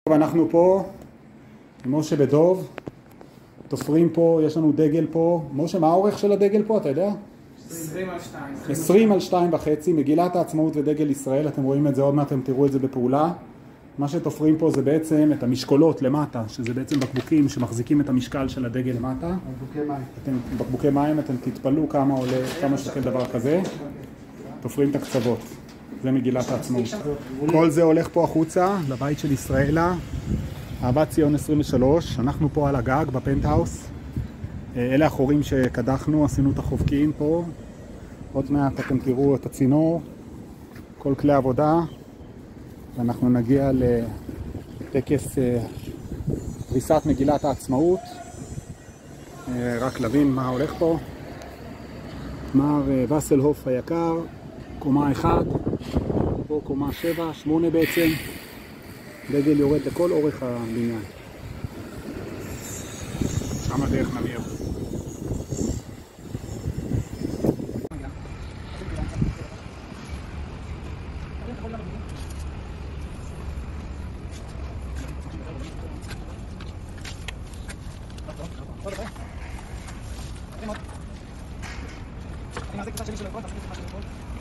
אנחנו פה, משה ודוב, תופרים פה, יש לנו דגל פה. משה, מה האורך של הדגל פה, אתה יודע? 20 על 2. 20 על 2.5, מגילת העצמאות ודגל ישראל, אתם רואים את זה, עוד מעט אתם תראו את זה בפעולה. מה שתופרים פה זה בעצם את המשקולות למטה, שזה בעצם בקבוקים שמחזיקים את המשקל של הדגל למטה. בקבוקי מים, אתם תתפלאו כמה עולה, כמה שקל דבר כזה. תופרים את הקצוות, זה מגילת העצמאות. כל זה הולך פה החוצה, לבית של ישראלה, אהבת ציון 23, אנחנו פה על הגג בפנטהאוס. אלה החורים שקדחנו, עשינו את החובקים פה. עוד מעט אתם תראו את הצינור, כל כלי עבודה. ואנחנו נגיע לטקס פריסת מגילת העצמאות. רק להבין מה הולך פה. מר וסלהוף היקר, קומה 1, פה קומה 7, 8 בעצם. דגל יורד לכל אורך הבניין. שם הדרך נמיר. אני מעזק קצת שלי של הכל, תפקיד לך של הכל.